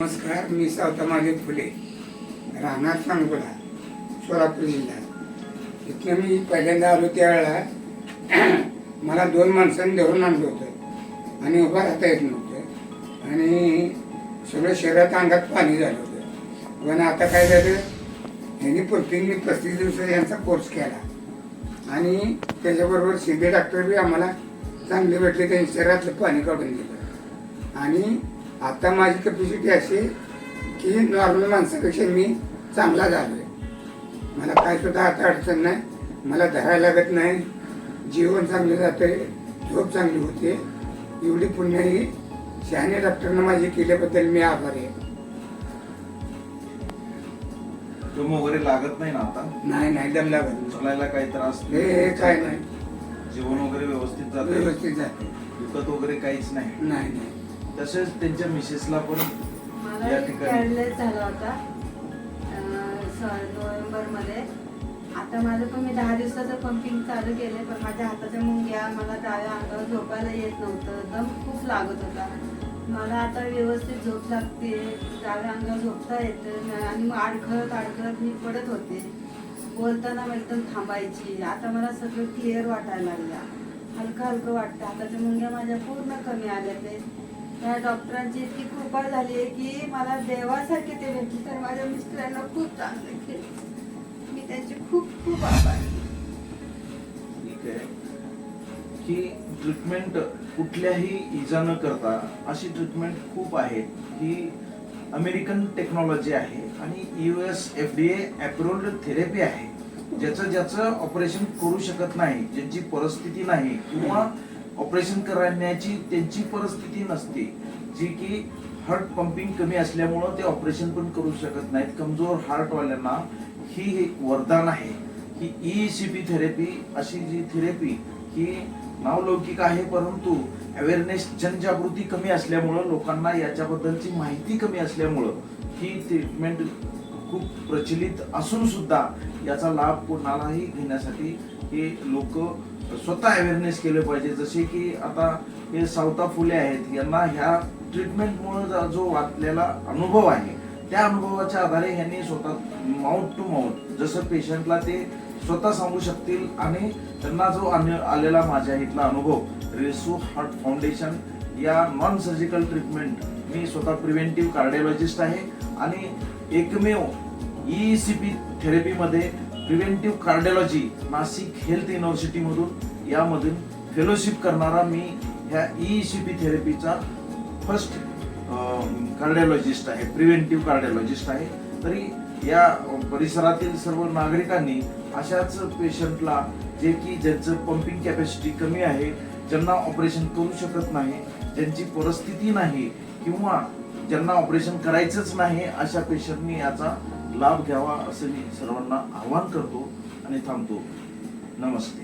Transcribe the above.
नमस्कार, मी सावता माझे फुले, राहणार सांगोला, सोलापूर जिल्हा. इथनं मी पहिल्यांदा आलो त्यावेळेला मला 2 माणसांनी धरून आणलं होतं आणि उभा राहता येत नव्हतं आणि सगळं शरीरात अंगात पाणी झालं होतं. पण आता काय झालं, ह्यांनी मी 35 दिवस यांचा कोर्स केला आणि त्याच्याबरोबर सीबी डॉक्टर बी आम्हाला चांगले भेटले, त्यांनी शरीरातलं पाणी काढून दिलं. आणि आता माझी कॅपॅसिटी अशी की नॉर्मल माणसापेक्षा मी चांगला झालो आहे. मला काय सुद्धा आता अडचण नाही, मला धरायला लागत नाही, जीवन चांगलं जातं आहे, झोप चांगली होते. एवढी पुण्य ही शहाणे डॉक्टरनं माझी केल्याबद्दल मी आभारी आहे. दम वगैरे लागत नाही ना आता? नाही दम लागत. चालायला काही त्रास हे काय नाही, जेवण वगैरे व्यवस्थित जाते? व्यवस्थित जाते, दुखत वगैरे काहीच नाही? नाही. तसेच त्यांच्या मिसेसला पण मला पॅरालाइज झाला होता नोव्हेंबरमध्ये. आता माझं पण मी 10 दिवसाचं पंपिंग चालू केलंय, पण माझ्या हाताच्या मुंग्या, मला डाव्या अंगावर झोपायला येत नव्हतं, दम खूप लागत होता. मला आता व्यवस्थित झोप लागते, डाव्या अंगावर झोपता येतं आणि मग अडखळत मी पडत होते. बोलताना एकदम थांबायची. आता मला सगळं क्लिअर वाटायला लागलं, हलकं वाटतं. हाताच्या मुंग्या माझ्या पूर्ण कमी आल्या. ते त्या डॉक्टरांची इतकी कृपा झाली आहे की मला देवासारखे ते भेटले. तर माझ्या मिस्टरांना खूप चांगले केले, मी त्यांचे खूप आभार. ठीक आहे की ट्रीटमेंट कुठल्याही इजा न करता अशी ट्रीटमेंट खूप आहे की अमेरिकन टेक्नॉलॉजी आहे आणि US FDA अप्रूव्ड थेरपी आहे. ज्याचं ऑपरेशन करू शकत नाही, ज्यांची परिस्थिती नाही किंवा ऑपरेशन करण्याची त्यांची परिस्थिती नसते, जी की हार्ट पंपिंग कमी असल्यामुळं ते ऑपरेशन पण करू शकत नाहीत, कमजोर हार्टवाल्यांना ही एक वरदान आहे की ECP थेरपी. अशी जी थेरपी ही नावलौकिक आहे, परंतु अवेअरनेस, जनजागृती कमी असल्यामुळं, लोकांना याच्याबद्दलची माहिती कमी असल्यामुळं ही ट्रीटमेंट खूप प्रचलित असून सुद्धा याचा लाभ कोणालाही घेण्यासाठी हे लोक स्वतः अवेअरनेस केले पाहिजे. जसे की आता हे सावता फुले आहेत, यांना ह्या ट्रीटमेंटमुळे जो वाचलेला अनुभव आहे, त्या अनुभवाच्या आधारे यांनी स्वतः माउथ टू माउथ, जसं पेशंटला ते स्वतः सांगू शकतील आणि त्यांना जो आलेला माझ्या इथला अनुभव, रेसू हार्ट फाउंडेशन या नॉन सर्जिकल ट्रीटमेंट, मी स्वतः प्रिव्हेंटिव्ह कार्डिओलॉजिस्ट आहे आणि एकमेव ECP थेरपीमध्ये preventive cardiology Nashik health university मधून यामधून फेलोशिप करणारा मी ह्या ECP थेरपीचा फर्स्ट कार्डिओलॉजिस्ट आहे, प्रिव्हेंटिव्ह कार्डिओलॉजिस्ट आहे. तरी या परिसरातील सर्व नागरिकांनी अशाच पेशंटला, जे की ज्यांचं पंपिंग कॅपॅसिटी कमी आहे, ज्यांना ऑपरेशन करू शकत नाही, ज्यांची परिस्थिती नाही किंवा ज्यांना ऑपरेशन करायचंच नाही, अशा पेशंटनी याचा लाभ घ्यावा असं मी सर्वांना आवाहन करतो आणि थांबतो. नमस्ते.